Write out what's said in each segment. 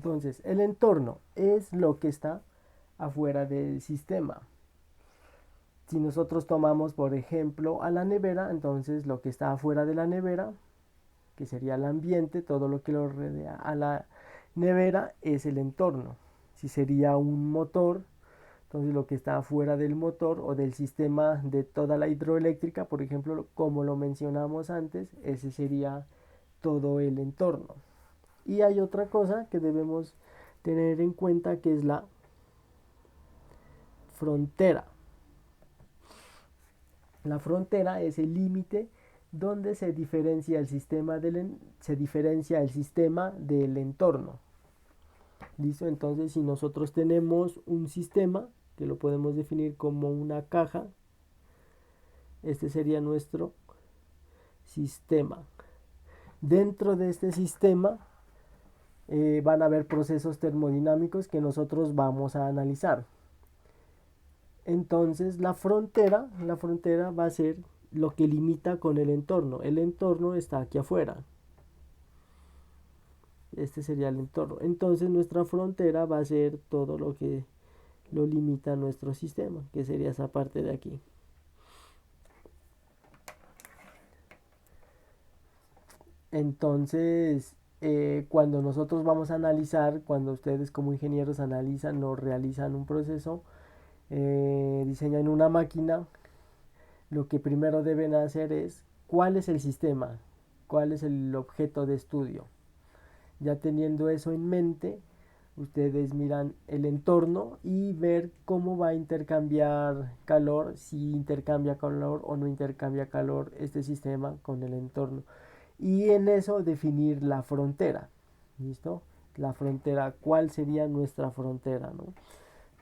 Entonces, el entorno es lo que está afuera del sistema. Si nosotros tomamos, por ejemplo, a la nevera, entonces lo que está afuera de la nevera, que sería el ambiente, todo lo que lo rodea a la nevera, es el entorno. Si sería un motor, entonces lo que está afuera del motor o del sistema de toda la hidroeléctrica, por ejemplo, como lo mencionamos antes, ese sería todo el entorno. Y hay otra cosa que debemos tener en cuenta, que es la frontera. La frontera es el límite donde se diferencia el sistema del entorno. ¿Listo? Entonces, si nosotros tenemos un sistema, que lo podemos definir como una caja, este sería nuestro sistema. Dentro de este sistema van a haber procesos termodinámicos que nosotros vamos a analizar. Entonces la frontera va a ser lo que limita con el entorno. El entorno está aquí afuera. Este sería el entorno. Entonces nuestra frontera va a ser todo lo que lo limita a nuestro sistema, que sería esa parte de aquí. Entonces, cuando nosotros vamos a analizar, cuando ustedes como ingenieros analizan o realizan un proceso, diseñan una máquina, lo que primero deben hacer es cuál es el sistema, cuál es el objeto de estudio. Ya teniendo eso en mente, ustedes miran el entorno y ver cómo va a intercambiar calor, si intercambia calor o no intercambia calor este sistema con el entorno. Y en eso definir la frontera. ¿Listo? La frontera, ¿cuál sería nuestra frontera? ¿No?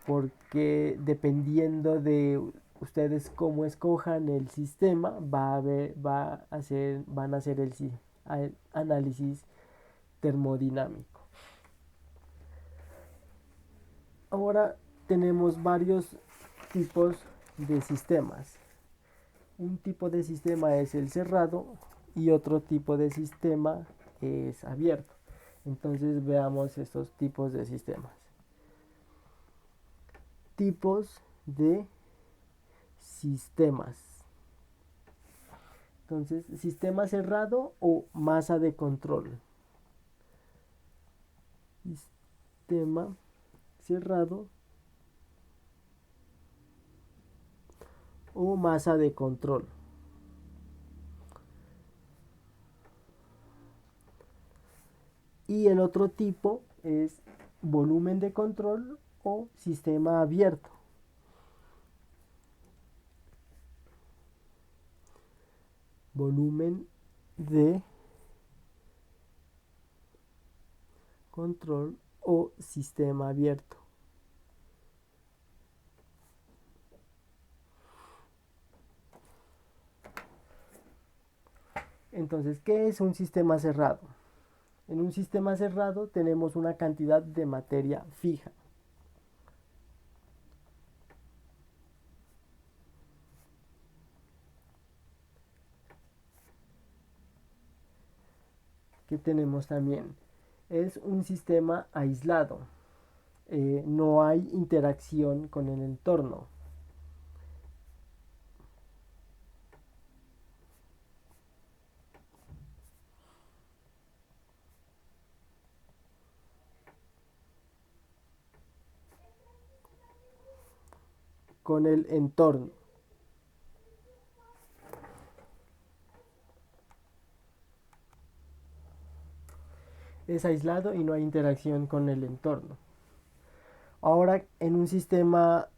Porque dependiendo de ustedes cómo escojan el sistema, van a hacer el análisis termodinámico. Ahora tenemos varios tipos de sistemas. Un tipo de sistema es el cerrado y otro tipo de sistema es abierto. Entonces veamos estos tipos de sistemas. Tipos de sistemas. Entonces, sistema cerrado o masa de control. Sistema cerrado o masa de control. Y el otro tipo es volumen de control o sistema abierto. Volumen de control o sistema abierto. Entonces, ¿qué es un sistema cerrado? En un sistema cerrado tenemos una cantidad de materia fija. ¿Qué tenemos también? Es un sistema aislado. No hay interacción con el entorno. Con el entorno. Es aislado y no hay interacción con el entorno. Ahora, en un sistema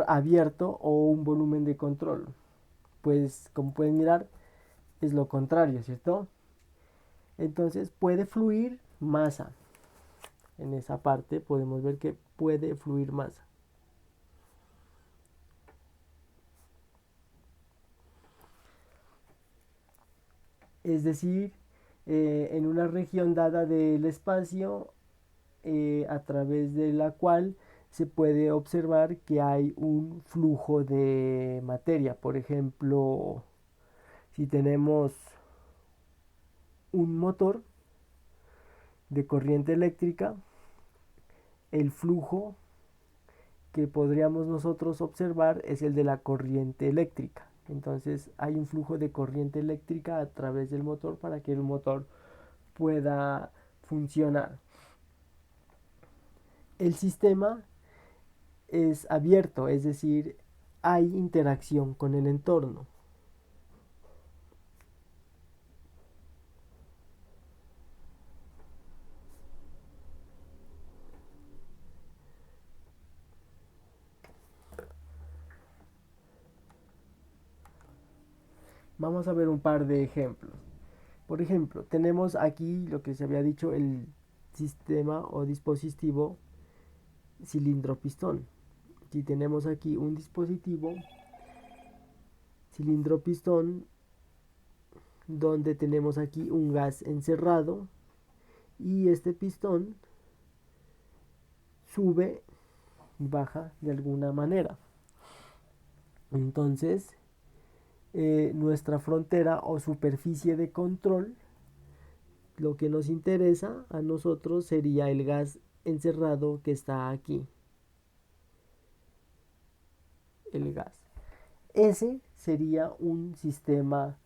abierto o un volumen de control, pues como pueden mirar, es lo contrario, ¿cierto? Entonces puede fluir masa. En esa parte podemos ver que puede fluir masa. Es decir, en una región dada del espacio, a través de la cual se puede observar que hay un flujo de materia. Por ejemplo, si tenemos un motor de corriente eléctrica, el flujo que podríamos nosotros observar es el de la corriente eléctrica. Entonces hay un flujo de corriente eléctrica a través del motor para que el motor pueda funcionar. El sistema es abierto, es decir, hay interacción con el entorno. Vamos a ver un par de ejemplos. Por ejemplo, tenemos aquí lo que se había dicho, el sistema o dispositivo cilindro-pistón. Si tenemos aquí un dispositivo cilindro-pistón donde tenemos aquí un gas encerrado y este pistón sube y baja de alguna manera. Entonces, nuestra frontera o superficie de control, lo que nos interesa a nosotros sería el gas encerrado que está aquí. El gas. Ese sería un sistema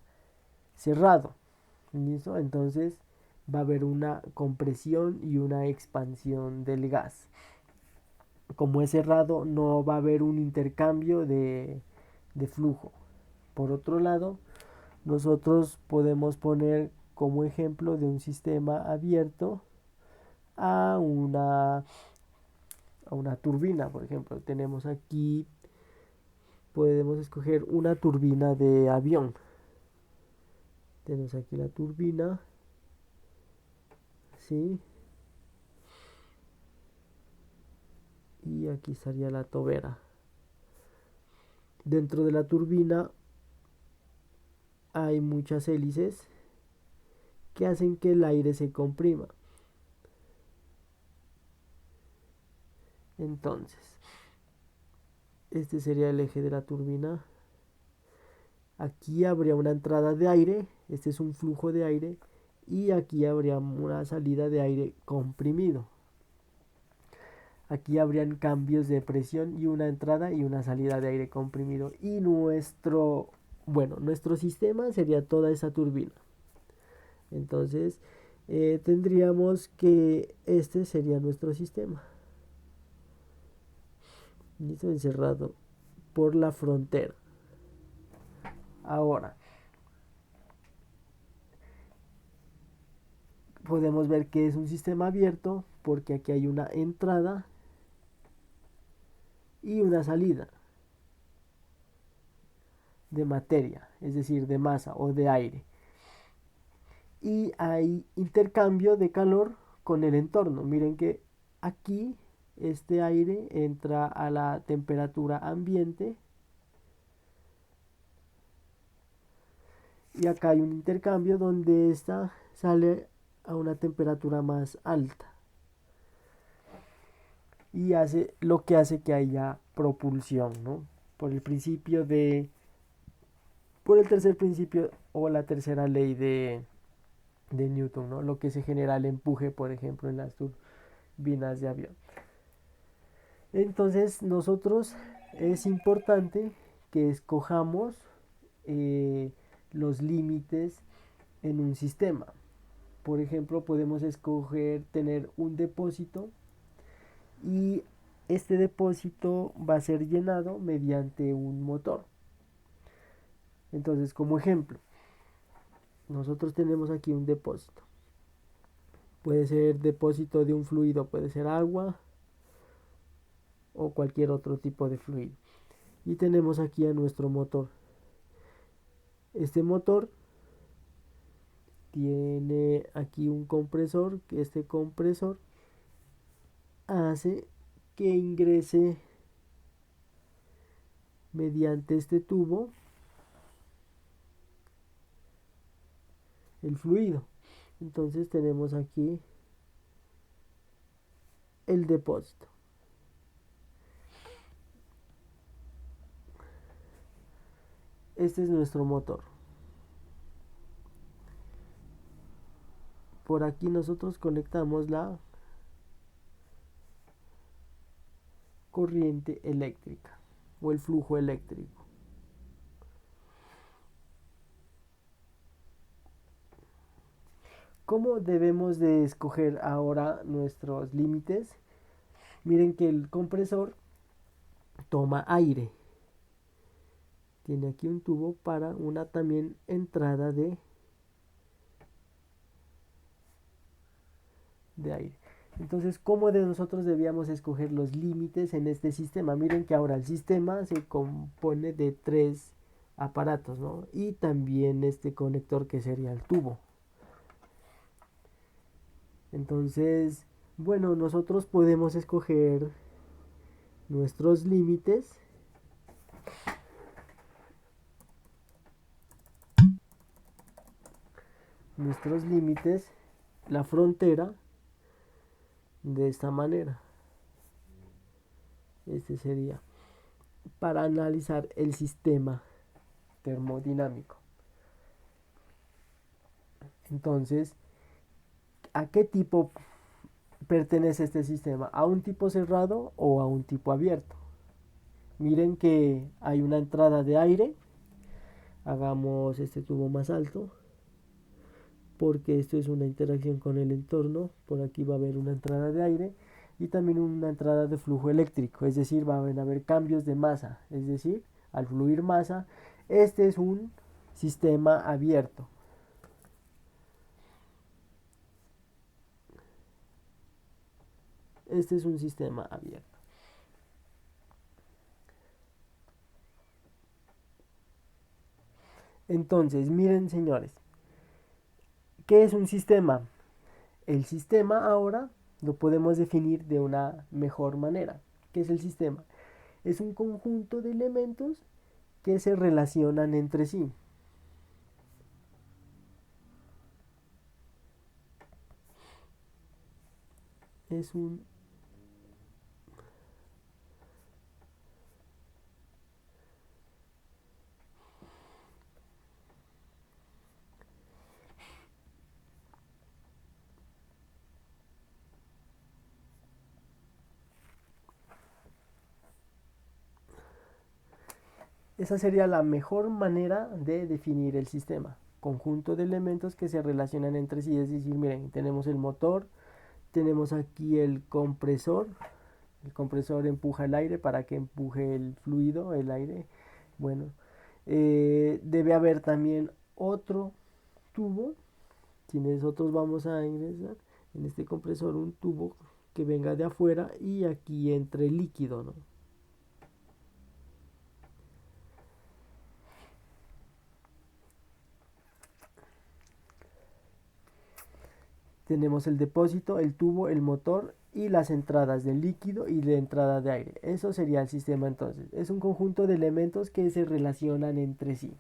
cerrado. ¿Listo? Entonces va a haber una compresión y una expansión del gas. Como es cerrado, no va a haber un intercambio de flujo. Por otro lado, nosotros podemos poner como ejemplo de un sistema abierto a una turbina. Por ejemplo, tenemos aquí, podemos escoger una turbina de avión. Tenemos aquí la turbina, ¿sí? Y aquí estaría la tobera. Dentro de la turbina hay muchas hélices que hacen que el aire se comprima. Entonces, este sería el eje de la turbina. Aquí habría una entrada de aire, este es un flujo de aire, y aquí habría una salida de aire comprimido. Aquí habrían cambios de presión y una entrada y una salida de aire comprimido. Y nuestro sistema sería toda esa turbina. Entonces, tendríamos que este sería nuestro sistema. Listo, encerrado por la frontera. Ahora, podemos ver que es un sistema abierto porque aquí hay una entrada y una salida de materia, es decir, de masa o de aire. Y hay intercambio de calor con el entorno. Miren que aquí este aire entra a la temperatura ambiente y acá hay un intercambio donde esta sale a una temperatura más alta y hace lo que hace que haya propulsión, ¿no? Por el principio por el tercer principio o la tercera ley de Newton, ¿no? Lo que se genera el empuje, por ejemplo, en las turbinas de avión. Entonces, nosotros es importante que escojamos los límites en un sistema. Por ejemplo, podemos escoger tener un depósito y este depósito va a ser llenado mediante un motor. Entonces, como ejemplo, nosotros tenemos aquí un depósito. Puede ser depósito de un fluido, puede ser agua o cualquier otro tipo de fluido. Y tenemos aquí a nuestro motor. Este motor tiene aquí un compresor, que este compresor hace que ingrese mediante este tubo el fluido. Entonces tenemos aquí el depósito. Este es nuestro motor. Por aquí nosotros conectamos corriente eléctrica o el flujo eléctrico. ¿Cómo debemos de escoger ahora nuestros límites? Miren que el compresor toma aire. Tiene aquí un tubo para una también entrada de aire. Entonces, ¿cómo de nosotros debíamos escoger los límites en este sistema? Miren que ahora el sistema se compone de tres aparatos, ¿no? Y también este conector que sería el tubo. Entonces, bueno, nosotros podemos escoger nuestros límites. La frontera, de esta manera. Este sería para analizar el sistema termodinámico. Entonces, ¿a qué tipo pertenece este sistema? ¿A un tipo cerrado o a un tipo abierto? Miren que hay una entrada de aire. Hagamos este tubo más alto, porque esto es una interacción con el entorno. Por aquí va a haber una entrada de aire y también una entrada de flujo eléctrico, es decir, van a haber cambios de masa, es decir, al fluir masa, este es un sistema abierto. Este es un sistema abierto. Entonces, miren señores, ¿qué es un sistema? El sistema ahora lo podemos definir de una mejor manera. ¿Qué es el sistema? Es un conjunto de elementos que se relacionan entre sí. Es un Esa sería la mejor manera de definir el sistema. Conjunto de elementos que se relacionan entre sí. Es decir, miren, tenemos el motor, tenemos aquí el compresor. El compresor empuja el aire para que empuje el fluido, el aire. Bueno, debe haber también otro tubo. Si nosotros vamos a ingresar en este compresor un tubo que venga de afuera y aquí entre el líquido, ¿no? Tenemos el depósito, el tubo, el motor y las entradas de líquido y de entrada de aire. Eso sería el sistema entonces. Es un conjunto de elementos que se relacionan entre sí.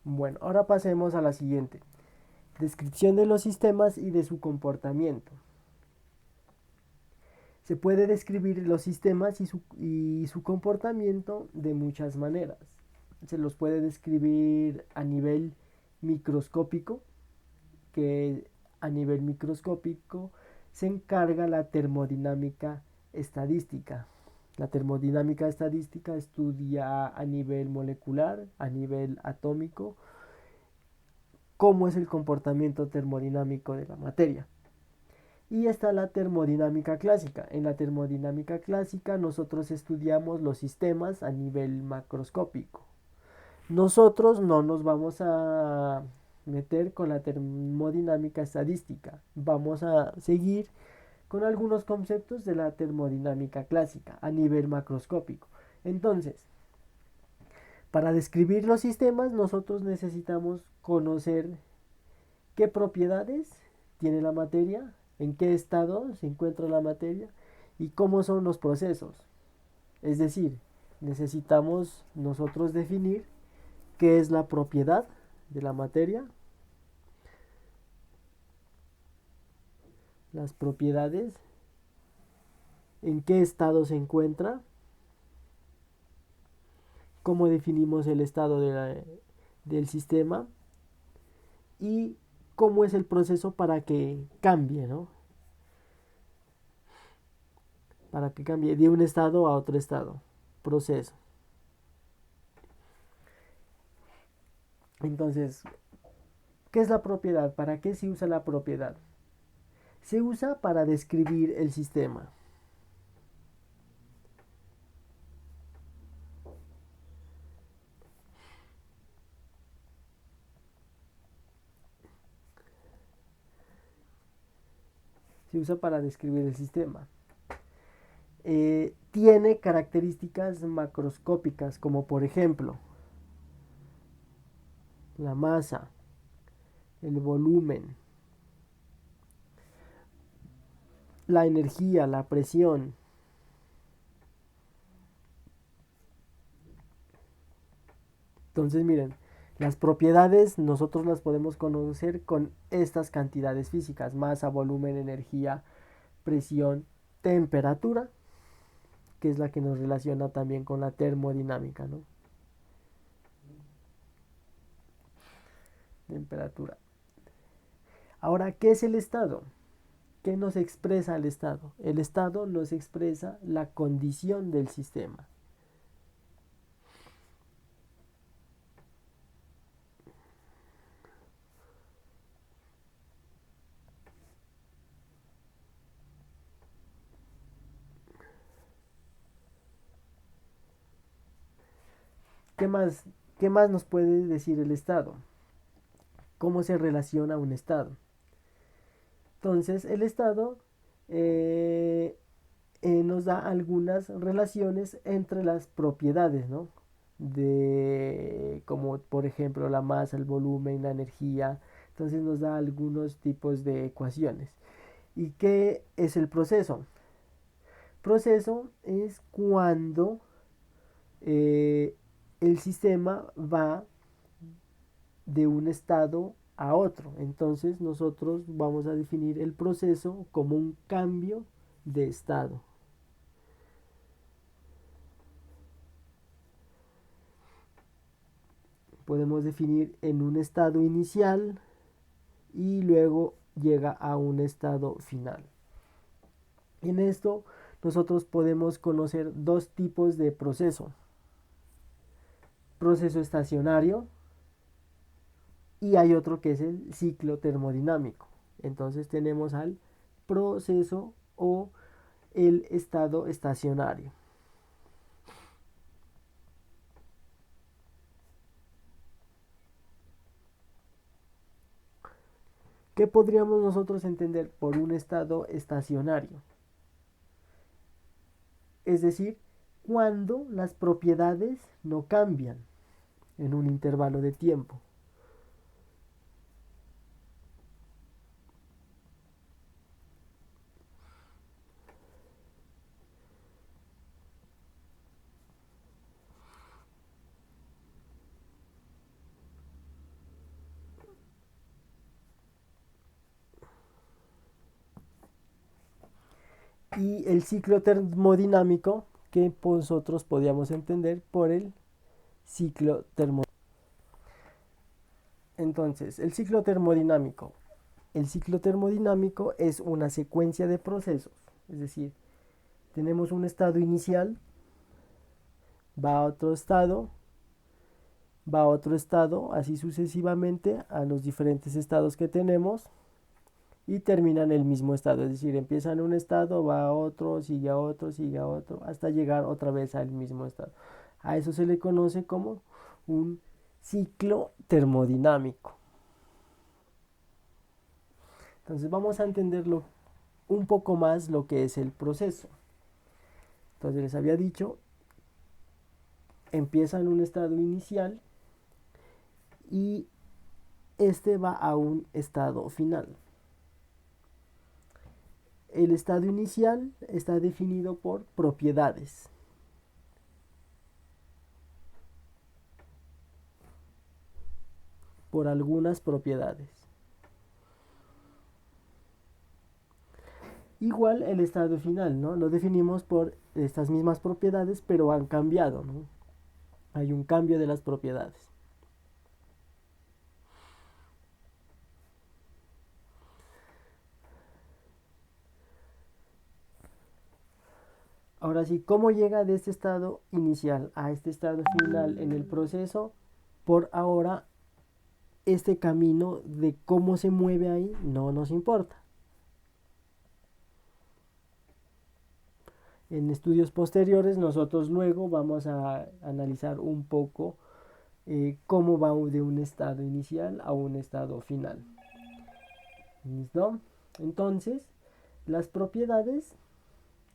Bueno, ahora pasemos a la siguiente. Descripción de los sistemas y de su comportamiento. Se puede describir los sistemas y su comportamiento de muchas maneras. Se los puede describir a nivel microscópico, que a nivel microscópico se encarga la termodinámica estadística. La termodinámica estadística estudia a nivel molecular, a nivel atómico, cómo es el comportamiento termodinámico de la materia. Y está la termodinámica clásica. En la termodinámica clásica nosotros estudiamos los sistemas a nivel macroscópico. Nosotros no nos vamos a meter con la termodinámica estadística. Vamos a seguir con algunos conceptos de la termodinámica clásica a nivel macroscópico. Entonces, para describir los sistemas nosotros necesitamos conocer qué propiedades tiene la materia, en qué estado se encuentra la materia y cómo son los procesos. Es decir, necesitamos nosotros definir qué es la propiedad de la materia, las propiedades, en qué estado se encuentra, cómo definimos el estado del sistema y cómo es el proceso para que cambie, ¿no? Para que cambie de un estado a otro estado. Proceso. Entonces, ¿qué es la propiedad? ¿Para qué se usa la propiedad? Se usa para describir el sistema. Se usa para describir el sistema. Tiene características macroscópicas, como por ejemplo la masa, el volumen, la energía, la presión. Entonces miren, las propiedades nosotros las podemos conocer con estas cantidades físicas: masa, volumen, energía, presión, temperatura, que es la que nos relaciona también con la termodinámica, ¿no? Temperatura. Ahora, ¿qué es el estado? ¿Qué nos expresa el estado? El estado nos expresa la condición del sistema. ¿Qué más, ¿Qué más nos puede decir el estado? ¿Cómo se relaciona un estado? Entonces, el estado nos da algunas relaciones entre las propiedades, ¿no? Como por ejemplo la masa, el volumen, la energía. Entonces nos da algunos tipos de ecuaciones. ¿Y qué es el proceso? Proceso es cuando eh, el sistema va de un estado a otro. Entonces nosotros vamos a definir el proceso como un cambio de estado. Podemos definir en un estado inicial y luego llega a un estado final. En esto nosotros podemos conocer dos tipos de proceso: proceso estacionario y hay otro que es el ciclo termodinámico. Entonces tenemos al proceso o el estado estacionario. ¿Qué podríamos nosotros entender por un estado estacionario? Es decir, cuando las propiedades no cambian en un intervalo de tiempo. Y el ciclo termodinámico que nosotros podíamos entender por el ciclo termodinámico. Entonces, el ciclo termodinámico. El ciclo termodinámico es una secuencia de procesos, es decir, tenemos un estado inicial, va a otro estado, va a otro estado, así sucesivamente a los diferentes estados que tenemos y termina en el mismo estado, es decir, empieza en un estado, va a otro, sigue a otro, hasta llegar otra vez al mismo estado. A eso se le conoce como un ciclo termodinámico. Entonces vamos a entenderlo un poco más lo que es el proceso. Entonces les había dicho, empieza en un estado inicial y este va a un estado final. El estado inicial está definido por propiedades. Por algunas propiedades. Igual el estado final, ¿no? Lo definimos por estas mismas propiedades, pero han cambiado, ¿no? Hay un cambio de las propiedades. Ahora sí, ¿cómo llega de este estado inicial a este estado final en el proceso? Por ahora, este camino de cómo se mueve ahí no nos importa. En estudios posteriores nosotros luego vamos a analizar un poco cómo va de un estado inicial a un estado final. ¿Listo? Entonces, las propiedades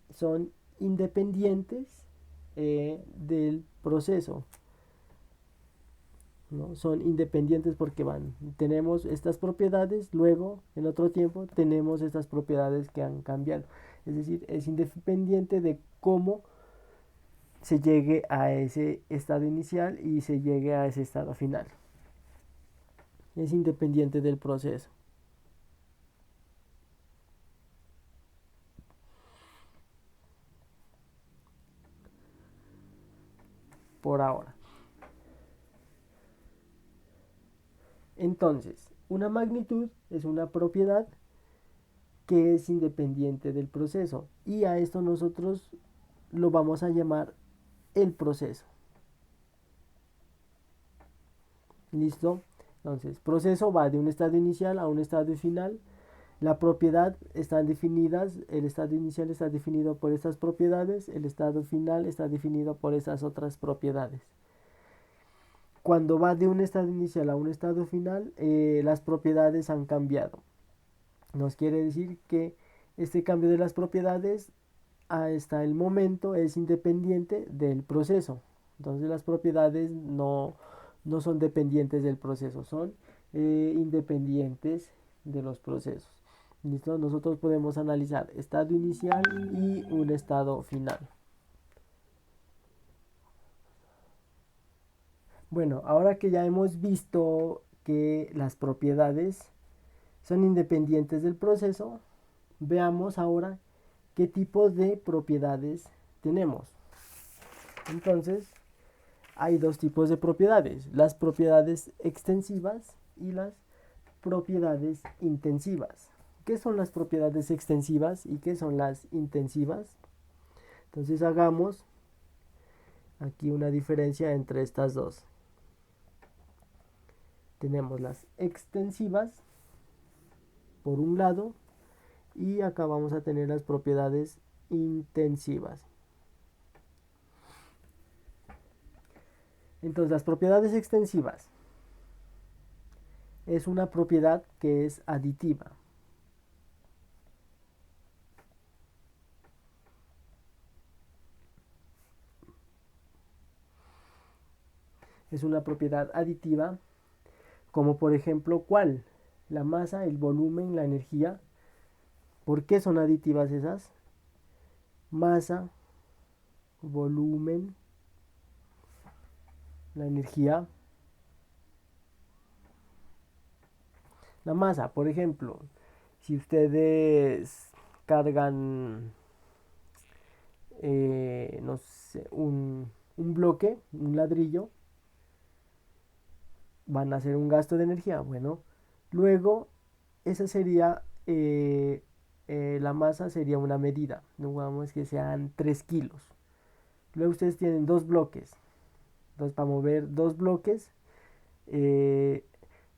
son independientes del proceso, ¿no? Son independientes porque tenemos estas propiedades, luego en otro tiempo tenemos estas propiedades que han cambiado. Es decir, es independiente de cómo se llegue a ese estado inicial y se llegue a ese estado final. Es independiente del proceso. Por ahora. Entonces, una magnitud es una propiedad que es independiente del proceso y a esto nosotros lo vamos a llamar el proceso. ¿Listo? Entonces, proceso va de un estado inicial a un estado final. La propiedad están definidas, el estado inicial está definido por estas propiedades, el estado final está definido por estas otras propiedades. Cuando va de un estado inicial a un estado final, las propiedades han cambiado. Nos quiere decir que este cambio de las propiedades hasta el momento es independiente del proceso. Entonces las propiedades no son dependientes del proceso, son independientes de los procesos. ¿Listo? Nosotros podemos analizar estado inicial y un estado final. Bueno, ahora que ya hemos visto que las propiedades son independientes del proceso, veamos ahora qué tipo de propiedades tenemos. Entonces, hay dos tipos de propiedades, las propiedades extensivas y las propiedades intensivas. ¿Qué son las propiedades extensivas y qué son las intensivas? Entonces hagamos aquí una diferencia entre estas dos. Tenemos las extensivas por un lado y acá vamos a tener las propiedades intensivas. Entonces las propiedades extensivas es una propiedad que es aditiva. Es una propiedad aditiva como por ejemplo ¿cuál? La masa, el volumen, la energía. ¿Por qué son aditivas esas? Masa, volumen, la energía. La masa, por ejemplo, si ustedes cargan, no sé, un bloque, un ladrillo, van a hacer un gasto de energía. Bueno, luego esa sería, la masa sería una medida. Digamos que sean 3 kilos. Luego ustedes tienen dos bloques. Entonces para mover dos bloques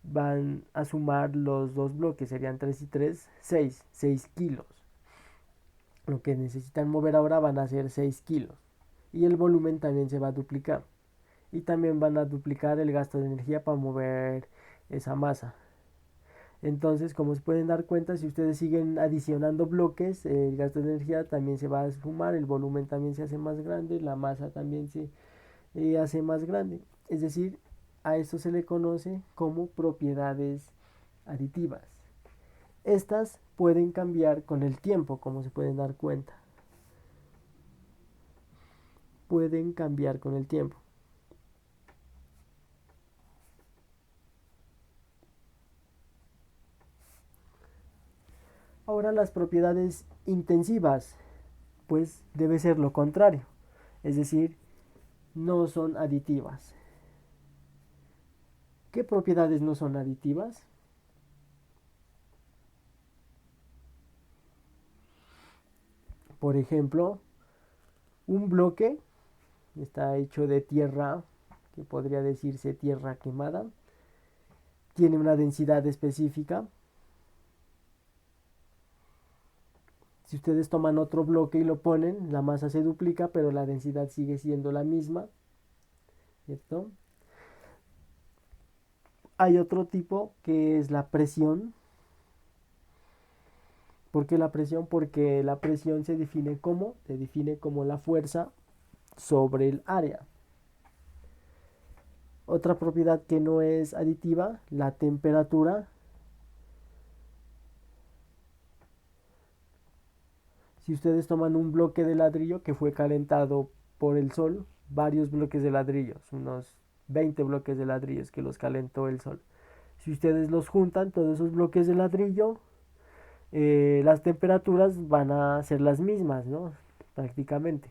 van a sumar los dos bloques. Serían 3 y 3, 6 kilos. Lo que necesitan mover ahora van a ser 6 kilos. Y el volumen también se va a duplicar. Y también van a duplicar el gasto de energía para mover esa masa. Entonces, como se pueden dar cuenta, si ustedes siguen adicionando bloques, el gasto de energía también se va a sumar, el volumen también se hace más grande, la masa también se hace más grande. Es decir, a esto se le conoce como propiedades aditivas. Estas pueden cambiar con el tiempo, como se pueden dar cuenta. Pueden cambiar con el tiempo. Ahora las propiedades intensivas, pues debe ser lo contrario, es decir, no son aditivas. ¿Qué propiedades no son aditivas? Por ejemplo, Un bloque está hecho de tierra, que podría decirse tierra quemada, tiene una densidad específica. Si ustedes toman otro bloque y lo ponen, la masa se duplica, pero la densidad sigue siendo la misma, ¿cierto? Hay otro tipo que es la presión. ¿Por qué la presión? Porque la presión se define como la fuerza sobre el área. Otra propiedad que no es aditiva, la temperatura. Si ustedes toman un bloque de ladrillo que fue calentado por el sol, varios bloques de ladrillos, unos 20 bloques de ladrillos que los calentó el sol. Si ustedes los juntan, todos esos bloques de ladrillo, las temperaturas van a ser las mismas, ¿no? Prácticamente.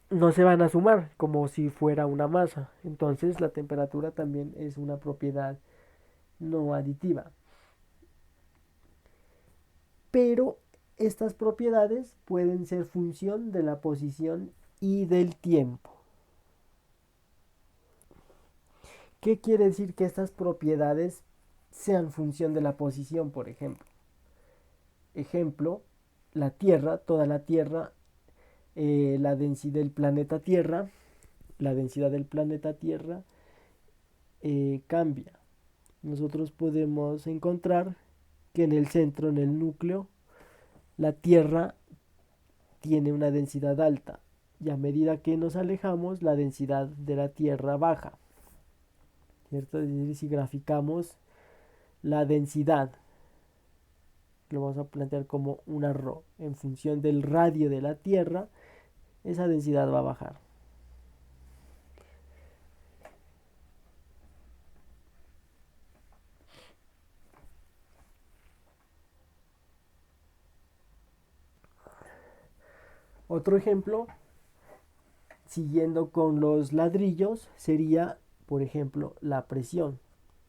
No se van a sumar como si fuera una masa. Entonces la temperatura también es una propiedad no aditiva. Pero estas propiedades pueden ser función de la posición y del tiempo. ¿Qué quiere decir que estas propiedades sean función de la posición, por ejemplo? Ejemplo, la Tierra, toda la Tierra, la densidad del planeta Tierra, la densidad del planeta Tierra cambia. Nosotros podemos encontrar que en el centro, en el núcleo, la Tierra tiene una densidad alta y a medida que nos alejamos, la densidad de la Tierra baja, ¿cierto? Es decir, si graficamos la densidad, lo vamos a plantear como una ρ, en función del radio de la Tierra, esa densidad va a bajar. Otro ejemplo, siguiendo con los ladrillos, sería, por ejemplo, la presión.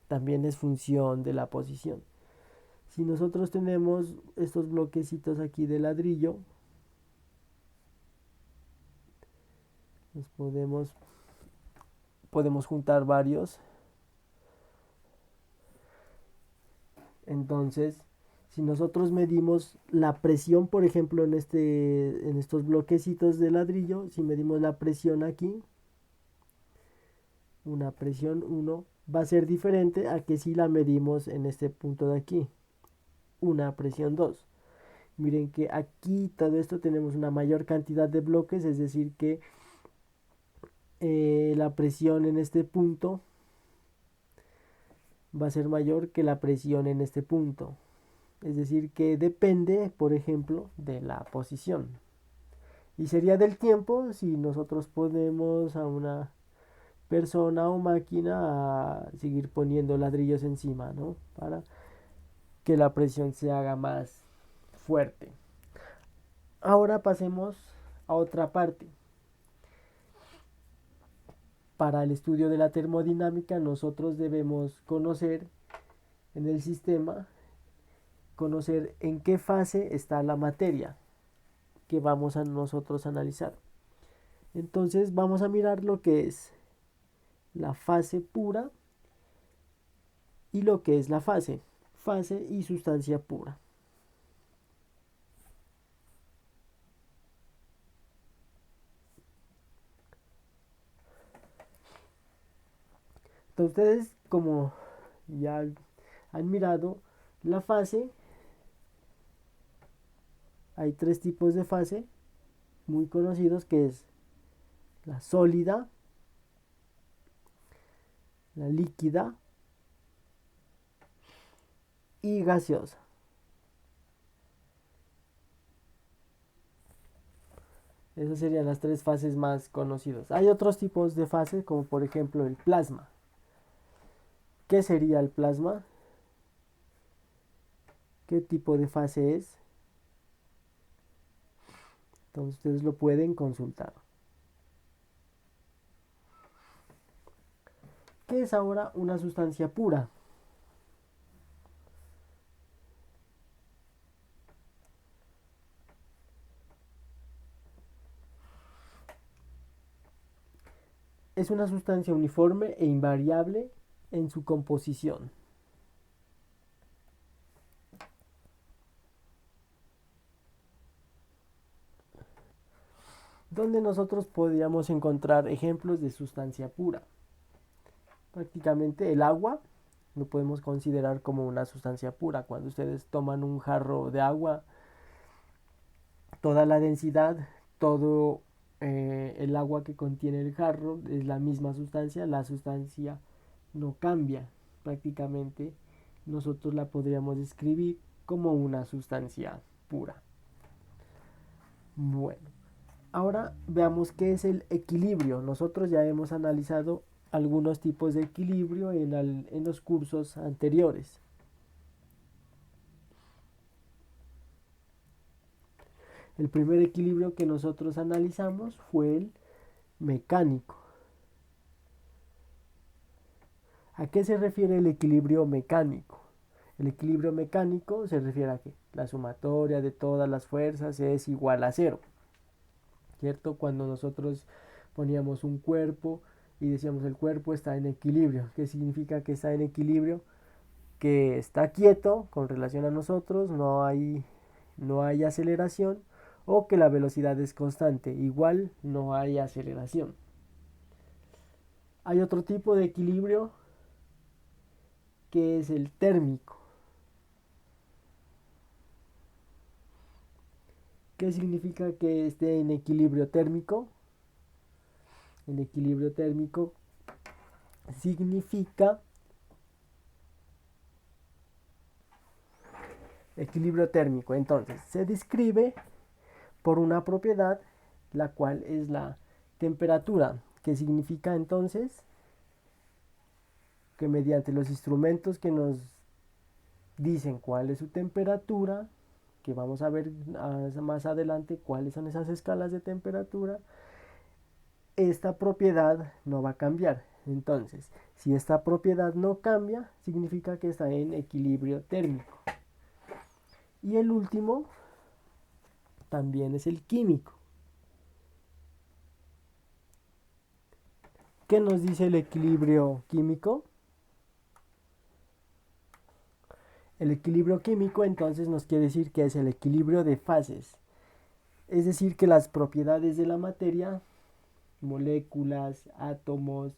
También es función de la posición. Si nosotros tenemos estos bloquecitos aquí de ladrillo, los podemos juntar varios. Entonces, si nosotros medimos la presión, por ejemplo, en estos bloquecitos de ladrillo, si medimos la presión aquí, una presión 1 va a ser diferente a que si la medimos en este punto de aquí, una presión 2. Miren que aquí todo esto tenemos una mayor cantidad de bloques, es decir que la presión en este punto va a ser mayor que la presión en este punto. Es decir que depende, por ejemplo, de la posición. Y sería del tiempo si nosotros ponemos a una persona o máquina a seguir poniendo ladrillos encima, ¿no? Para que la presión se haga más fuerte. Ahora pasemos a otra parte. Para el estudio de la termodinámica nosotros debemos conocer en el sistema, conocer en qué fase está la materia que vamos a nosotros analizar. Entonces vamos a mirar lo que es la fase pura y lo que es la fase y sustancia pura. Entonces ustedes, como ya han mirado la fase, hay tres tipos de fase muy conocidos, que es la sólida, la líquida y gaseosa. Esas serían las tres fases más conocidas. Hay otros tipos de fases, como por ejemplo el plasma. ¿Qué sería el plasma? ¿Qué tipo de fase es? Entonces ustedes lo pueden consultar. ¿Qué es ahora una sustancia pura? es una sustancia uniforme e invariable en su composición. Donde nosotros podríamos encontrar ejemplos de sustancia pura. Prácticamente el agua lo podemos considerar como una sustancia pura. Cuando ustedes toman un jarro de agua, toda la densidad, todo el agua que contiene el jarro es la misma sustancia, la sustancia no cambia. Prácticamente nosotros la podríamos describir como una sustancia pura. Bueno, ahora veamos qué es el equilibrio. Nosotros ya hemos analizado algunos tipos de equilibrio en los cursos anteriores. El primer equilibrio que nosotros analizamos fue el mecánico. ¿A qué se refiere el equilibrio mecánico? El equilibrio mecánico se refiere a que la sumatoria de todas las fuerzas es igual a cero, ¿cierto? Cuando nosotros poníamos un cuerpo y decíamos el cuerpo está en equilibrio. ¿Qué significa que está en equilibrio? Que está quieto con relación a nosotros, no hay aceleración, o que la velocidad es constante, igual no hay aceleración. Hay otro tipo de equilibrio que es el térmico. ¿Qué significa que esté en equilibrio térmico? En equilibrio térmico significa equilibrio térmico. Entonces, se describe por una propiedad, la cual es la temperatura, que significa entonces que mediante los instrumentos que nos dicen cuál es su temperatura, que vamos a ver más adelante cuáles son esas escalas de temperatura, esta propiedad no va a cambiar. Entonces, si esta propiedad no cambia, significa que está en equilibrio térmico. Y el último también es el químico. ¿Qué nos dice el equilibrio químico? El equilibrio químico entonces nos quiere decir que es el equilibrio de fases. Es decir, que las propiedades de la materia, moléculas, átomos,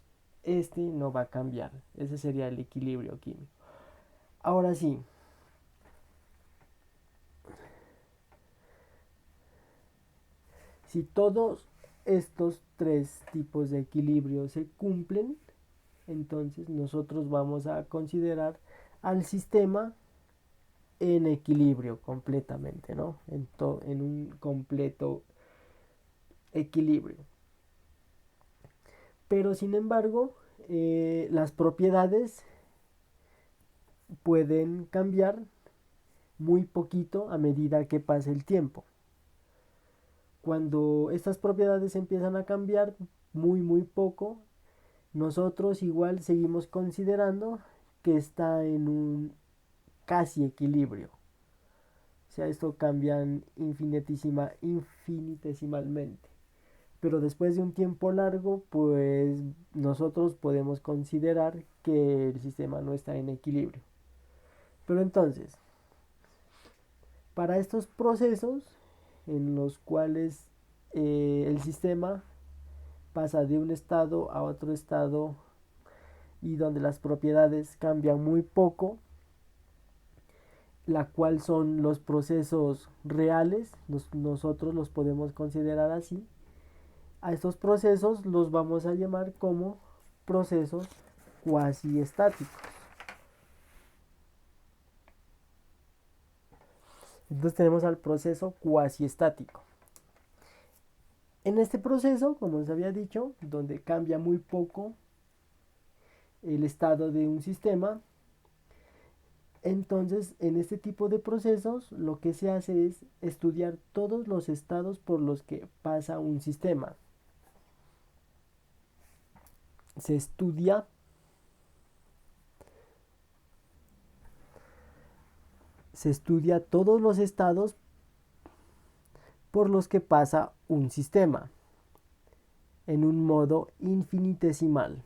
no va a cambiar. Ese sería el equilibrio químico. Ahora sí, si todos estos tres tipos de equilibrio se cumplen, entonces nosotros vamos a considerar al sistema en equilibrio completamente, ¿no? En un completo equilibrio. Pero sin embargo, las propiedades pueden cambiar muy poquito a medida que pase el tiempo. Cuando estas propiedades empiezan a cambiar muy poco, nosotros igual seguimos considerando que está en un casi equilibrio. O sea, esto cambia infinitesimalmente. Pero después de un tiempo largo, pues nosotros podemos considerar que el sistema no está en equilibrio. Pero entonces, para estos procesos en los cuales el sistema pasa de un estado a otro estado y donde las propiedades cambian muy poco, la cual son los procesos reales, nosotros los podemos considerar así. A estos procesos los vamos a llamar como procesos cuasi estáticos. Entonces tenemos al proceso cuasi estático. En este proceso, como les había dicho, donde cambia muy poco el estado de un sistema, entonces en este tipo de procesos lo que se hace es estudiar todos los estados por los que pasa un sistema. Se estudia todos los estados por los que pasa un sistema. en un modo infinitesimal.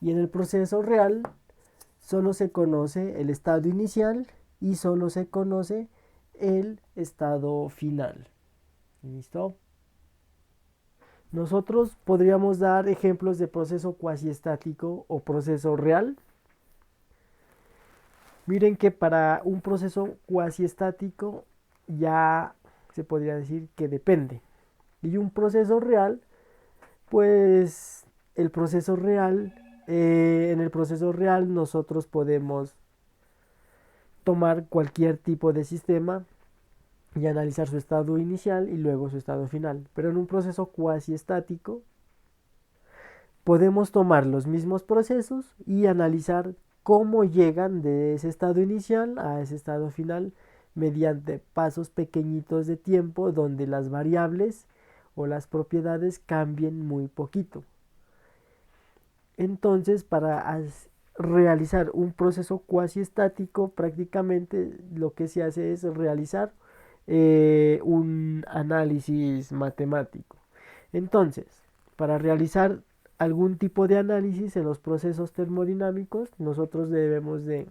Y en el proceso real solo se conoce el estado inicial y solo se conoce el estado final. ¿Listo? Nosotros podríamos dar ejemplos de proceso cuasi estático o proceso real. Miren que para un proceso cuasi estático ya se podría decir que depende. Y un proceso real, pues el proceso real, en el proceso real nosotros podemos tomar cualquier tipo de sistema y analizar su estado inicial y luego su estado final. Pero en un proceso cuasi estático podemos tomar los mismos procesos y analizar cómo llegan de ese estado inicial a ese estado final mediante pasos pequeñitos de tiempo donde las variables o las propiedades cambien muy poquito. Entonces, para realizar un proceso cuasi estático, prácticamente lo que se hace es realizar un análisis matemático. Entonces, para realizar algún tipo de análisis en los procesos termodinámicos, nosotros debemos de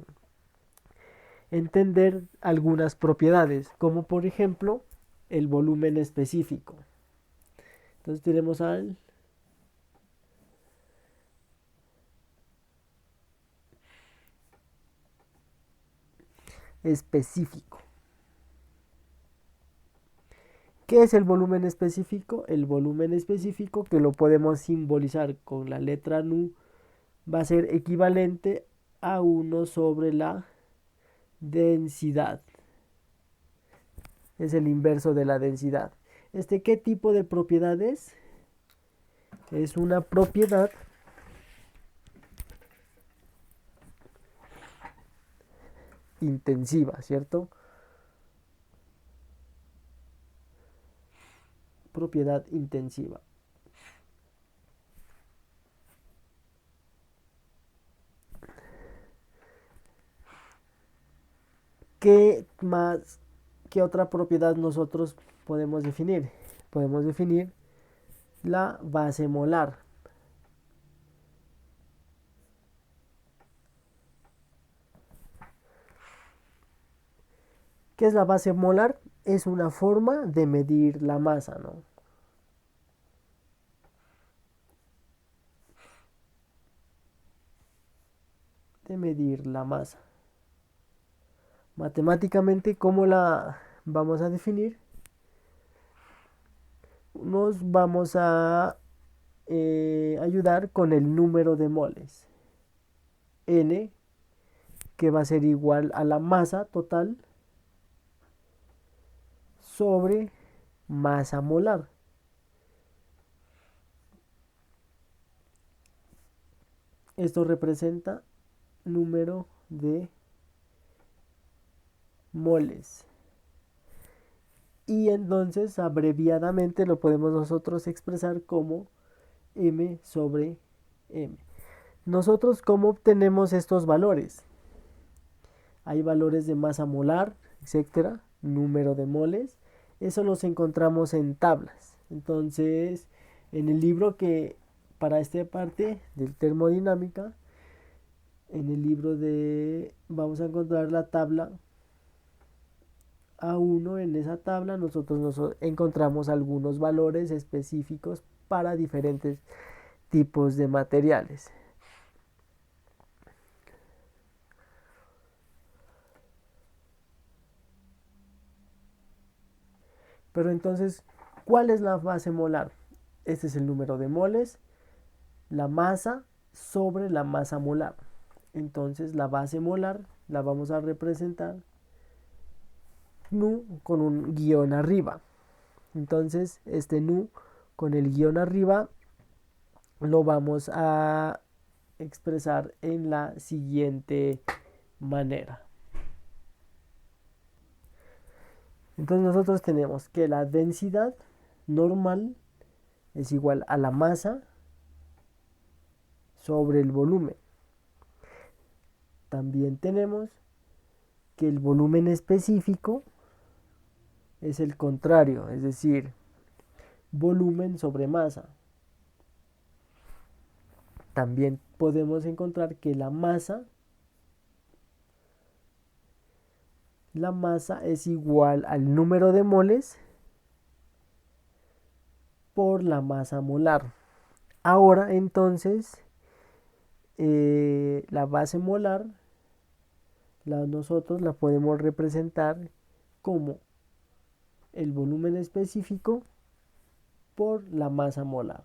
entender algunas propiedades, como por ejemplo el volumen específico. Entonces tenemos al específico. ¿Qué es el volumen específico? El volumen específico, que lo podemos simbolizar con la letra nu, va a ser equivalente a 1 sobre la densidad. Es el inverso de la densidad. ¿Qué tipo de propiedad es? Es una propiedad intensiva, ¿cierto? Propiedad intensiva. ¿Qué más, qué otra propiedad nosotros podemos definir? Podemos definir la base molar. ¿Qué es la base molar? Es una forma de medir la masa, ¿no? De medir la masa. Matemáticamente, ¿cómo la vamos a definir? Nos vamos a ayudar con el número de moles. N, que va a ser igual a la masa total sobre masa molar. Esto representa número de moles. Y entonces abreviadamente lo podemos nosotros expresar como M sobre M. Nosotros, ¿cómo obtenemos estos valores? Hay valores de masa molar, etcétera, número de moles. Eso los encontramos en tablas. Entonces, en el libro que para esta parte de termodinámica, en el libro vamos a encontrar la tabla A1. En esa tabla nosotros nos encontramos algunos valores específicos para diferentes tipos de materiales. Pero entonces, ¿cuál es la base molar? Este es el número de moles, la masa sobre la masa molar. Entonces la base molar la vamos a representar nu con un guión arriba. Entonces este nu con el guión arriba lo vamos a expresar en la siguiente manera. Entonces nosotros tenemos que la densidad normal es igual a la masa sobre el volumen. También tenemos que el volumen específico es el contrario, es decir, volumen sobre masa. también podemos encontrar que la masa es igual al número de moles por la masa molar. Ahora entonces la base molar nosotros la podemos representar como el volumen específico por la masa molar.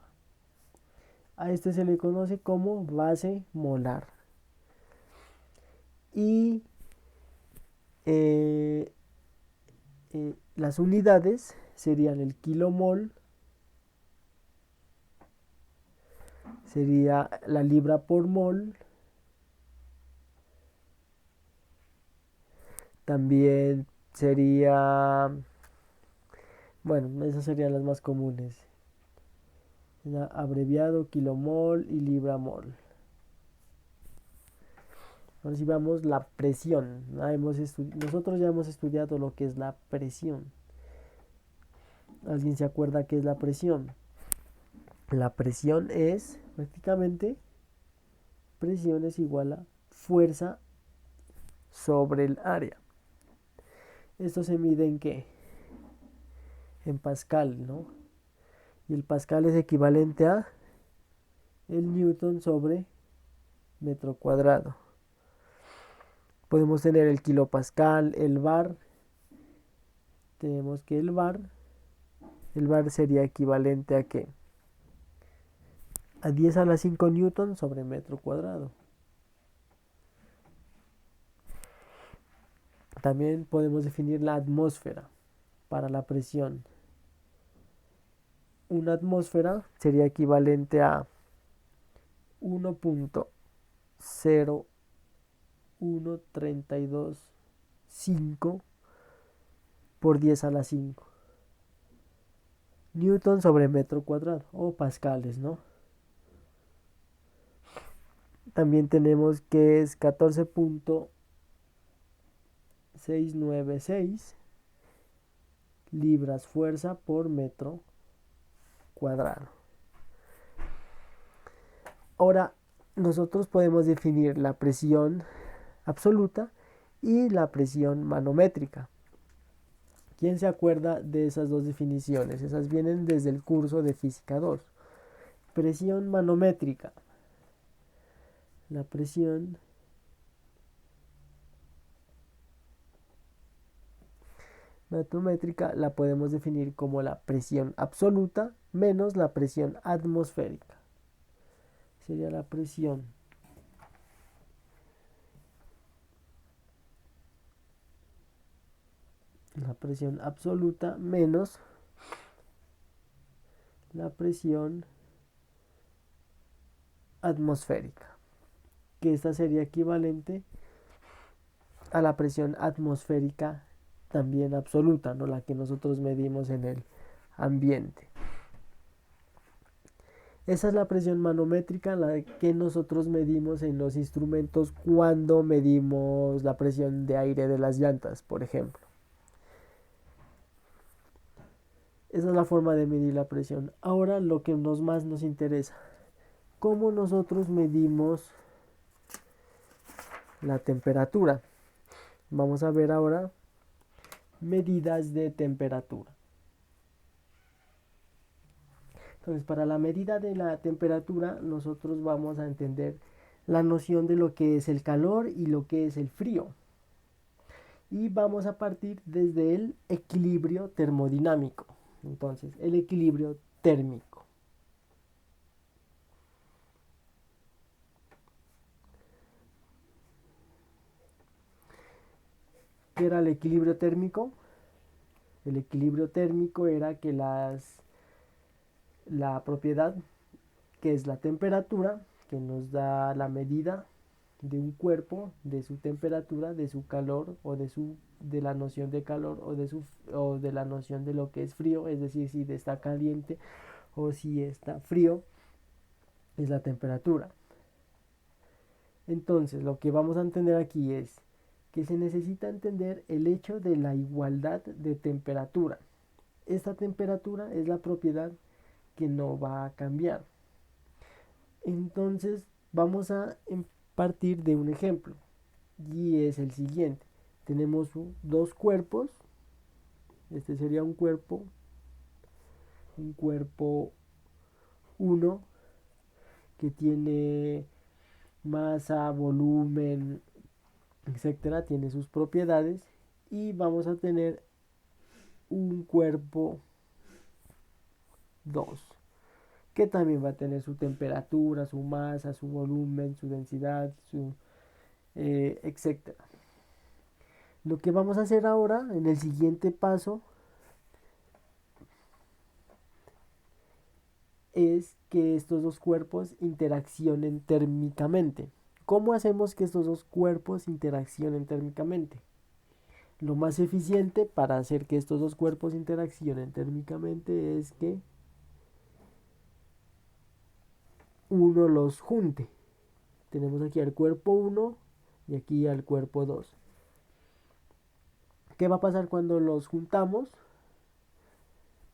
A este se le conoce como base molar. Y las unidades serían el kilomol, sería la libra por mol, también sería, bueno, esas serían las más comunes, abreviado kilomol y libra mol. Ahora si vamos la presión, nosotros ya hemos estudiado lo que es la presión. ¿Alguien se acuerda qué es la presión? La presión es prácticamente, presión es igual a fuerza sobre el área. Esto se mide en ¿qué? En pascal, ¿no? Y el pascal es equivalente a el newton sobre metro cuadrado. Podemos tener el kilopascal, el bar. Tenemos que el bar sería equivalente a ¿qué? A 10 a la 5 newton sobre metro cuadrado. También podemos definir la atmósfera para la presión. Una atmósfera sería equivalente a 1.01325 por 10 a la 5 newton sobre metro cuadrado, o pascales, ¿no? También tenemos que es 14.696 libras fuerza por metro cuadrado. Ahora, nosotros podemos definir la presión absoluta y la presión manométrica. ¿Quién se acuerda de esas dos definiciones? Esas vienen desde el curso de Física 2. Presión manométrica. La presión manométrica la podemos definir como la presión absoluta menos la presión atmosférica. Sería la presión absoluta menos la presión atmosférica, que esta sería equivalente a la presión atmosférica también absoluta, ¿no? La que nosotros medimos en el ambiente. Esa es la presión manométrica, la que nosotros medimos en los instrumentos cuando medimos la presión de aire de las llantas, por ejemplo. Esa es la forma de medir la presión. Ahora lo que más nos interesa, ¿cómo nosotros medimos la temperatura? Vamos a ver ahora medidas de temperatura. Entonces, para la medida de la temperatura, nosotros vamos a entender la noción de lo que es el calor y lo que es el frío. Y vamos a partir desde el equilibrio termodinámico. Entonces, el equilibrio térmico. ¿Qué era el equilibrio térmico? El equilibrio térmico era que la propiedad, que es la temperatura, que nos da la medida de un cuerpo, de su temperatura, de su calor o de la noción de calor o de la noción de lo que es frío, es decir, si está caliente o si está frío, es la temperatura. Entonces, lo que vamos a entender aquí es que se necesita entender el hecho de la igualdad de temperatura. Esta temperatura es la propiedad que no va a cambiar. Entonces vamos a partir de un ejemplo y es el siguiente. Tenemos dos cuerpos. Este sería un cuerpo uno que tiene masa, volumen, etcétera, tiene sus propiedades. Y vamos a tener un cuerpo 2 que también va a tener su temperatura, su masa, su volumen, su densidad, etcétera. Lo que vamos a hacer ahora en el siguiente paso es que estos dos cuerpos interaccionen térmicamente. ¿Cómo hacemos que estos dos cuerpos interaccionen térmicamente? Lo más eficiente para hacer que estos dos cuerpos interaccionen térmicamente es que uno los junte. Tenemos aquí al cuerpo 1 y aquí al cuerpo 2. ¿Qué va a pasar cuando los juntamos?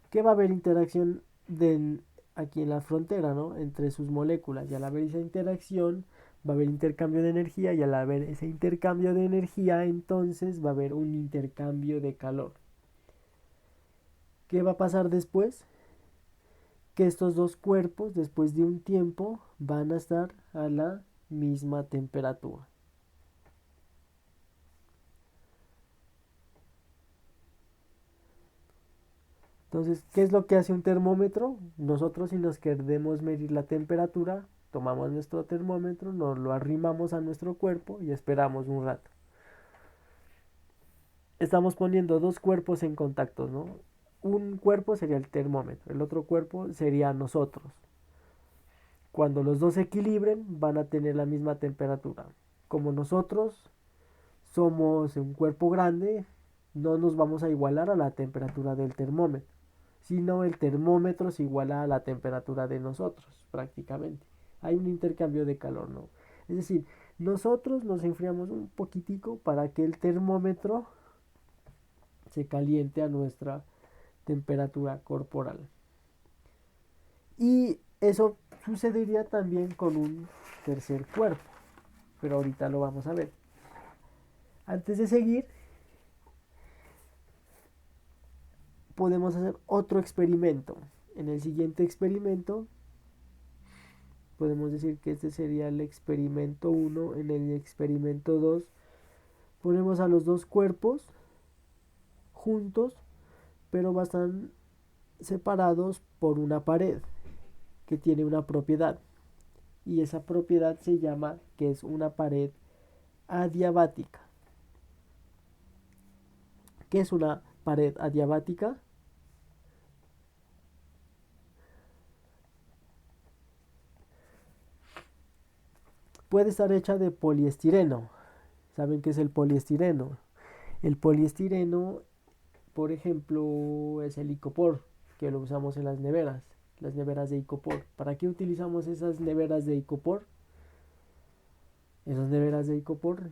Que va a haber interacción aquí en la frontera, ¿no? Entre sus moléculas. Y al haber esa interacción, va a haber intercambio de energía. Y al haber ese intercambio de energía, entonces va a haber un intercambio de calor. ¿Qué va a pasar después? Que estos dos cuerpos, después de un tiempo, van a estar a la misma temperatura. Entonces, ¿qué es lo que hace un termómetro? Nosotros, si nos queremos medir la temperatura, tomamos nuestro termómetro, nos lo arrimamos a nuestro cuerpo y esperamos un rato. Estamos poniendo dos cuerpos en contacto, ¿no? Un cuerpo sería el termómetro, el otro cuerpo sería nosotros. Cuando los dos se equilibren, van a tener la misma temperatura. Como nosotros somos un cuerpo grande, no nos vamos a igualar a la temperatura del termómetro, sino el termómetro se iguala a la temperatura de nosotros, prácticamente. Hay un intercambio de calor, ¿no? Es decir, nosotros nos enfriamos un poquitico para que el termómetro se caliente a nuestra temperatura corporal. Y eso sucedería también con un tercer cuerpo, pero ahorita lo vamos a ver. Antes de seguir, podemos hacer otro experimento. En el siguiente experimento, podemos decir que este sería el experimento 1. En el experimento 2, ponemos a los dos cuerpos juntos, pero están separados por una pared que tiene una propiedad. Y esa propiedad se llama que es una pared adiabática. ¿Qué es una pared adiabática? Puede estar hecha de poliestireno. ¿Saben qué es el poliestireno? El poliestireno, por ejemplo, es el icopor, que lo usamos en las neveras de icopor. ¿Para qué utilizamos esas neveras de icopor? Esas neveras de icopor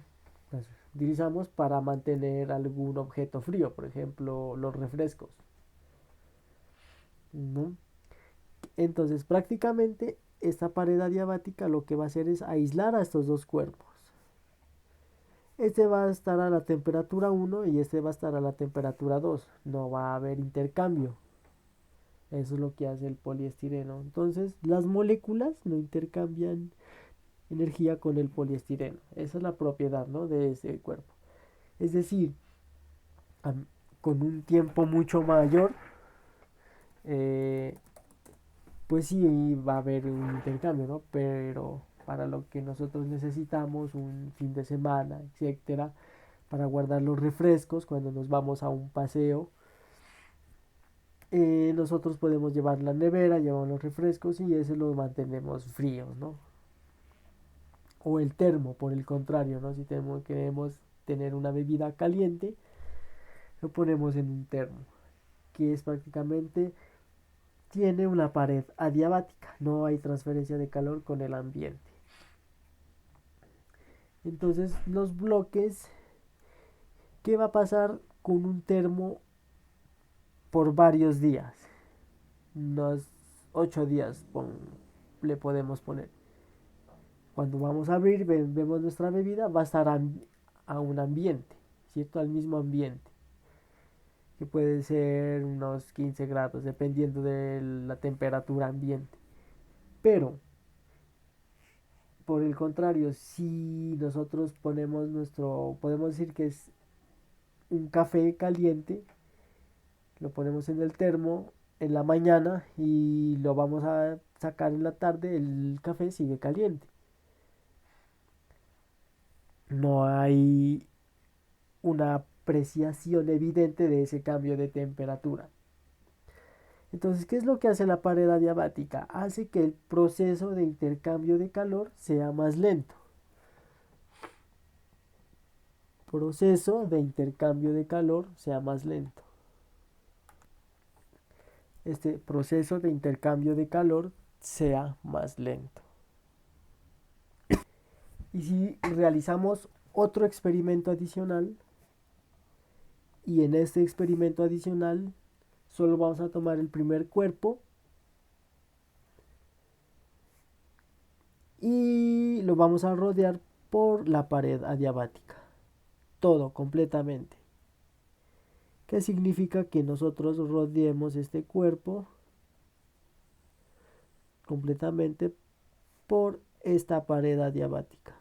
las utilizamos para mantener algún objeto frío, por ejemplo, los refrescos, ¿no? Entonces, prácticamente esta pared adiabática lo que va a hacer es aislar a estos dos cuerpos. Este va a estar a la temperatura 1 y este va a estar a la temperatura 2. No va a haber intercambio. Eso es lo que hace el poliestireno. Entonces, las moléculas no intercambian energía con el poliestireno. Esa es la propiedad, ¿no?, de ese cuerpo. Es decir, con un tiempo mucho mayor, eh, pues sí va a haber un intercambio, ¿no? Pero para lo que nosotros necesitamos, un fin de semana, etcétera, para guardar los refrescos cuando nos vamos a un paseo, nosotros podemos llevar la nevera, llevamos los refrescos y ese los mantenemos fríos, ¿no? O el termo, por el contrario, ¿no? Si queremos tener una bebida caliente, lo ponemos en un termo, que es prácticamente tiene una pared adiabática, no hay transferencia de calor con el ambiente. Entonces, los bloques, ¿qué va a pasar con un termo por varios días? Unos 8 días le podemos poner. Cuando vamos a abrir, vemos nuestra bebida, va a estar a un ambiente, ¿cierto? Al mismo ambiente, que puede ser unos 15 grados, dependiendo de la temperatura ambiente. Pero, por el contrario, si nosotros ponemos podemos decir que es un café caliente, lo ponemos en el termo en la mañana y lo vamos a sacar en la tarde, el café sigue caliente. No hay una apreciación evidente de ese cambio de temperatura. Entonces, ¿qué es lo que hace la pared adiabática? Hace que el proceso de intercambio de calor sea más lento. Proceso de intercambio de calor sea más lento. Este proceso de intercambio de calor sea más lento. Y si realizamos otro experimento adicional, y en este experimento adicional solo vamos a tomar el primer cuerpo y lo vamos a rodear por la pared adiabática. Todo, completamente. ¿Qué significa? Que nosotros rodeemos este cuerpo completamente por esta pared adiabática.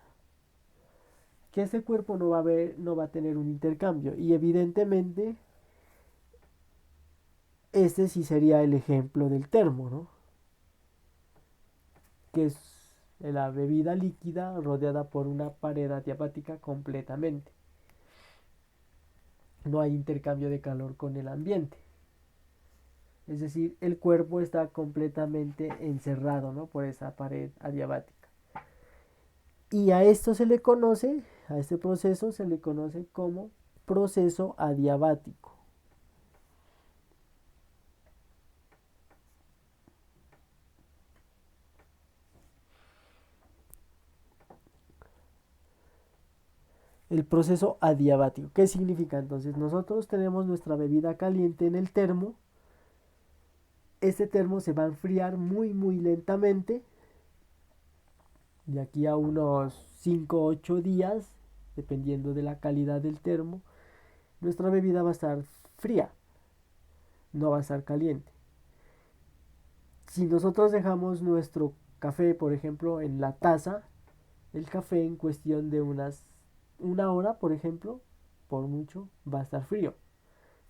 Que este cuerpo no va a tener un intercambio. Y evidentemente, este sí sería el ejemplo del termo, ¿no? Que es la bebida líquida rodeada por una pared adiabática completamente. No hay intercambio de calor con el ambiente. Es decir, el cuerpo está completamente encerrado, ¿no? Por esa pared adiabática. Y a esto se le conoce, a este proceso se le conoce como proceso adiabático. El proceso adiabático. ¿Qué significa? Entonces nosotros tenemos nuestra bebida caliente en el termo. Este termo se va a enfriar muy muy lentamente. De aquí a unos 5 o 8 días, dependiendo de la calidad del termo, nuestra bebida va a estar fría, no va a estar caliente. Si nosotros dejamos nuestro café, por ejemplo, en la taza, el café en cuestión de una hora, por ejemplo, por mucho, va a estar frío.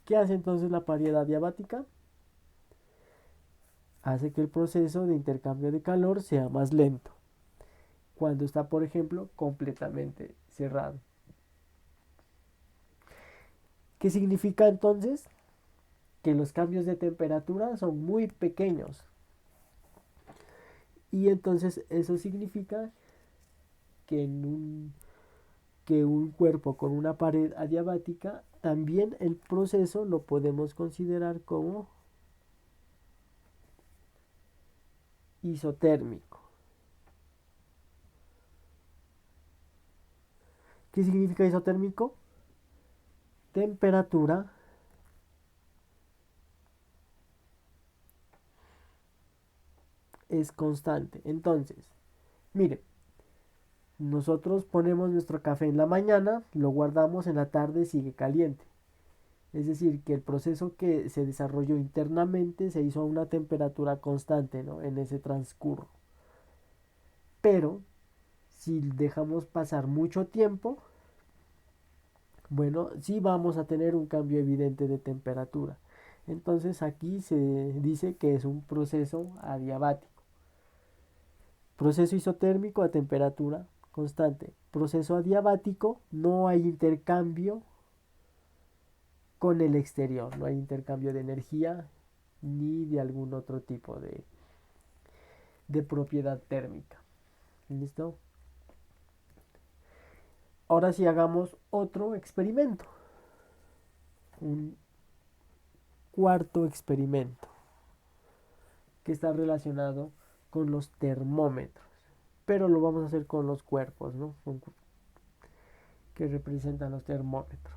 ¿Qué hace entonces la pared adiabática? Hace que el proceso de intercambio de calor sea más lento, cuando está, por ejemplo, completamente cerrado. ¿Qué significa entonces? Que los cambios de temperatura son muy pequeños. Y entonces eso significa que que un cuerpo con una pared adiabática, también el proceso lo podemos considerar como isotérmico. ¿Qué significa isotérmico? Temperatura es constante. Entonces, mire, nosotros ponemos nuestro café en la mañana, lo guardamos, en la tarde sigue caliente. Es decir, que el proceso que se desarrolló internamente se hizo a una temperatura constante, ¿no? En ese transcurso. Pero si dejamos pasar mucho tiempo, bueno, sí vamos a tener un cambio evidente de temperatura. Entonces aquí se dice que es un proceso adiabático. Proceso isotérmico a temperatura constante. Proceso adiabático, no hay intercambio con el exterior, no hay intercambio de energía ni de algún otro tipo de propiedad térmica. ¿Listo? Ahora sí hagamos otro experimento. Un cuarto experimento que está relacionado con los termómetros. Pero lo vamos a hacer con los cuerpos, ¿no? Que representan los termómetros.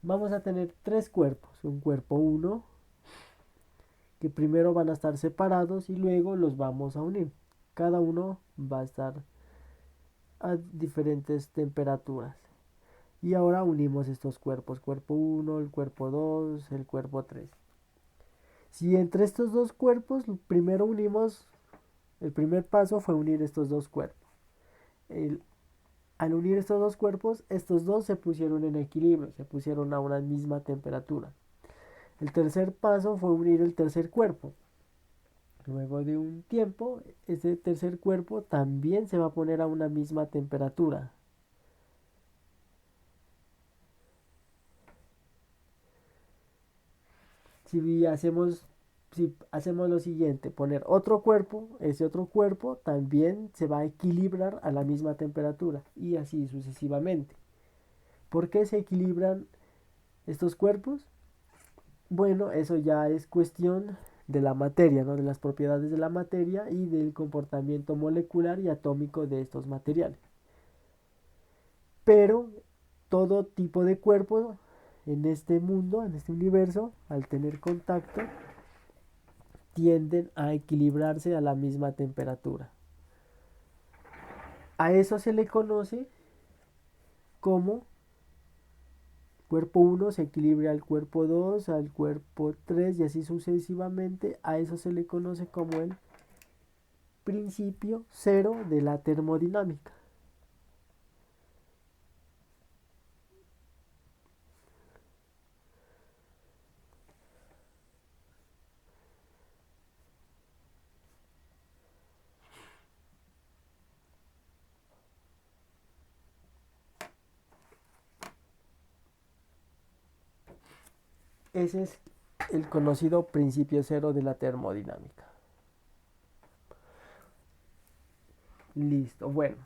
Vamos a tener tres cuerpos. Un cuerpo 1, que primero van a estar separados y luego los vamos a unir. Cada uno va a estar a diferentes temperaturas. Y ahora unimos estos cuerpos, cuerpo 1, el cuerpo 2, el cuerpo 3. Si entre estos dos cuerpos primero unimos, el primer paso fue unir estos dos cuerpos. Al unir estos dos cuerpos, estos dos se pusieron en equilibrio, se pusieron a una misma temperatura. El tercer paso fue unir el tercer cuerpo. Luego de un tiempo, ese tercer cuerpo también se va a poner a una misma temperatura. Si hacemos, si hacemos lo siguiente, poner otro cuerpo, ese otro cuerpo también se va a equilibrar a la misma temperatura y así sucesivamente. ¿Por qué se equilibran estos cuerpos? Bueno, eso ya es cuestión de la materia, ¿no? De las propiedades de la materia y del comportamiento molecular y atómico de estos materiales. Pero todo tipo de cuerpo en este mundo, en este universo, al tener contacto, tienden a equilibrarse a la misma temperatura. A eso se le conoce como cuerpo 1 se equilibra al cuerpo 2, al cuerpo 3 y así sucesivamente. A eso se le conoce como el principio cero de la termodinámica. Ese es el conocido principio cero de la termodinámica. Listo, bueno.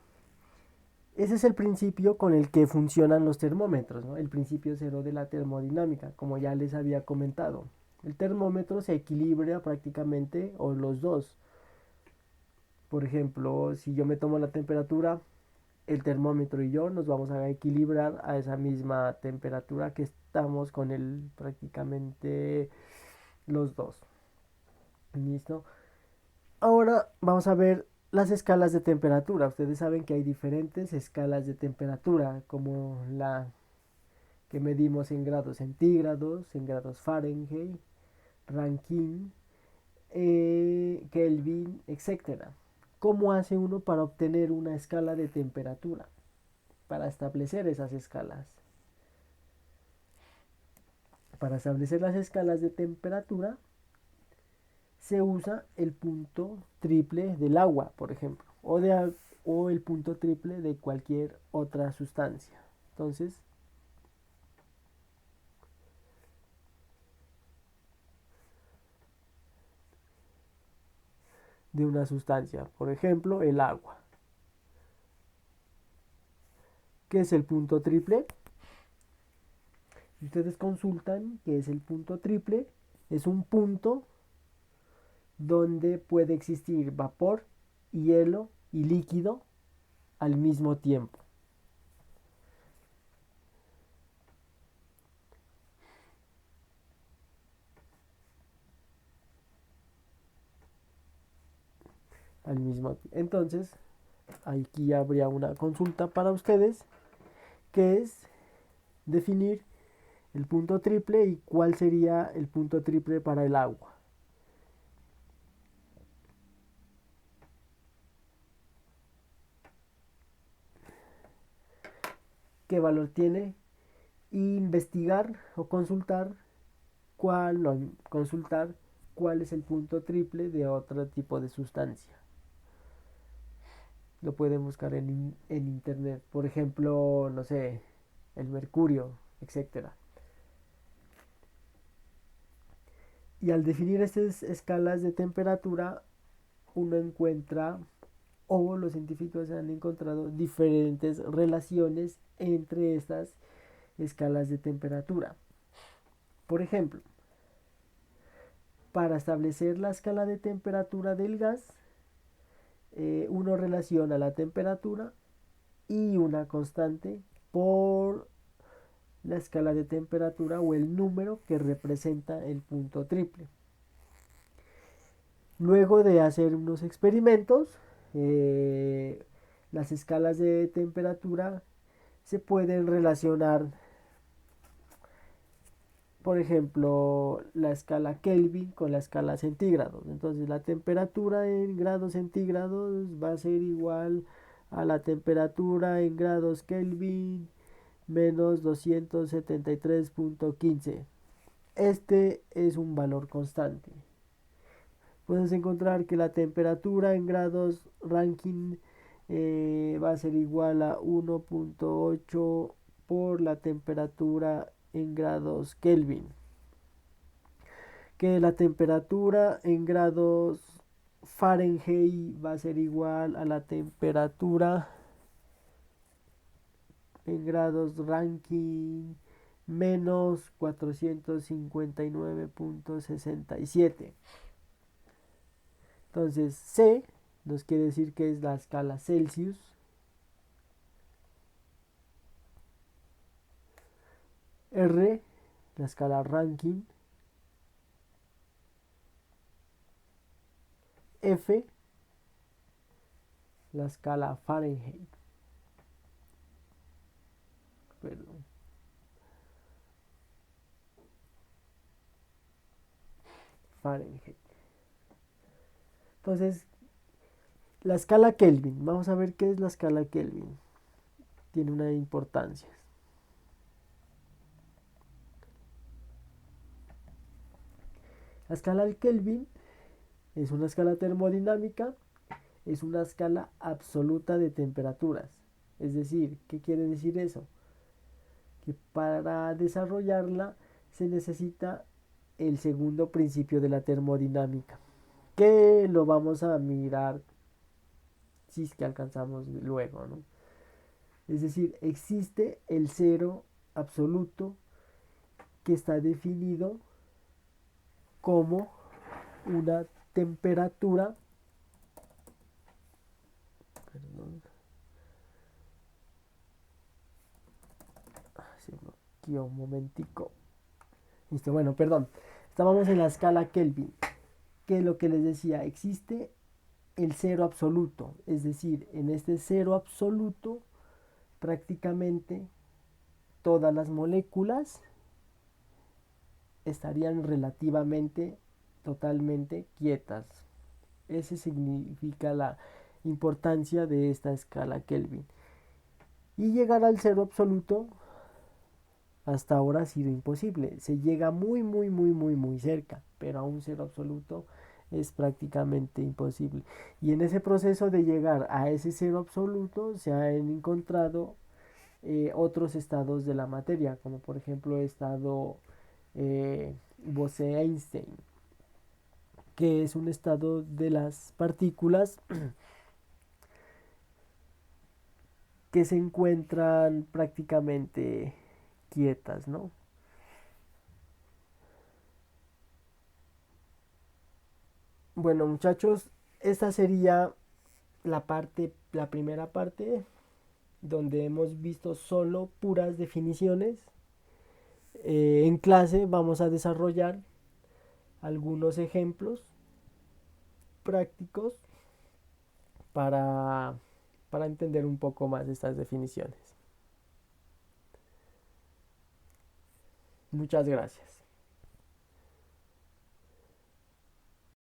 Ese es el principio con el que funcionan los termómetros, ¿no? El principio cero de la termodinámica, como ya les había comentado. El termómetro se equilibra prácticamente, o los dos. Por ejemplo, si yo me tomo la temperatura, el termómetro y yo nos vamos a equilibrar a esa misma temperatura que estamos con el prácticamente los dos. ¿Listo? Ahora vamos a ver las escalas de temperatura. Ustedes saben que hay diferentes escalas de temperatura, como la que medimos en grados centígrados, en grados Fahrenheit, Rankine, Kelvin, etcétera. ¿Cómo hace uno para obtener una escala de temperatura? Para establecer esas escalas. Para establecer las escalas de temperatura se usa el punto triple del agua, por ejemplo, o el punto triple de cualquier otra sustancia. Entonces, de una sustancia, por ejemplo, el agua. ¿Qué es el punto triple? Ustedes consultan qué es el punto triple. Es un punto donde puede existir vapor, hielo y líquido al mismo tiempo. Al mismo tiempo. Entonces, aquí habría una consulta para ustedes, que es definir el punto triple y cuál sería el punto triple para el agua. ¿Qué valor tiene? Investigar o consultar cuál es el punto triple de otro tipo de sustancia. Lo pueden buscar en internet. Por ejemplo, no sé, el mercurio, etcétera. Y al definir estas escalas de temperatura, uno encuentra, o los científicos han encontrado, diferentes relaciones entre estas escalas de temperatura. Por ejemplo, para establecer la escala de temperatura del gas, uno relaciona la temperatura y una constante por la escala de temperatura o el número que representa el punto triple. Luego de hacer unos experimentos, eh, las escalas de temperatura se pueden relacionar, por ejemplo, la escala Kelvin con la escala centígrados. Entonces la temperatura en grados centígrados va a ser igual a la temperatura en grados Kelvin menos 273.15. Este es un valor constante. Puedes encontrar que la temperatura en grados Rankine va a ser igual a 1.8 por la temperatura en grados Kelvin. Que la temperatura en grados Fahrenheit va a ser igual a la temperatura en grados Rankine menos 459.67. Entonces C nos quiere decir que es la escala Celsius. R, la escala Rankine. F, la escala Fahrenheit. Perdón. Fahrenheit. Entonces, la escala Kelvin. Vamos a ver qué es la escala Kelvin. Tiene una importancia. La escala Kelvin es una escala termodinámica, es una escala absoluta de temperaturas. Es decir, ¿qué quiere decir eso? Que para desarrollarla se necesita el segundo principio de la termodinámica, que lo vamos a mirar si es que alcanzamos luego, ¿no? Es decir, existe el cero absoluto que está definido como una temperatura, perdón, se bloqueó un momentico. Listo, bueno, perdón. Estábamos en la escala Kelvin, que es lo que les decía, existe el cero absoluto, es decir, en este cero absoluto prácticamente todas las moléculas estarían relativamente totalmente quietas. Ese significa la importancia de esta escala Kelvin. Y llegar al cero absoluto hasta ahora ha sido imposible. Se llega muy cerca, pero a un cero absoluto es prácticamente imposible. Y en ese proceso de llegar a ese cero absoluto se han encontrado otros estados de la materia, como por ejemplo el estado Bose-Einstein, que es un estado de las partículas que se encuentran prácticamente quietas, ¿no? Bueno, muchachos, esta sería la primera parte, donde hemos visto solo puras definiciones. En clase vamos a desarrollar algunos ejemplos prácticos para, para entender un poco más estas definiciones. Muchas gracias.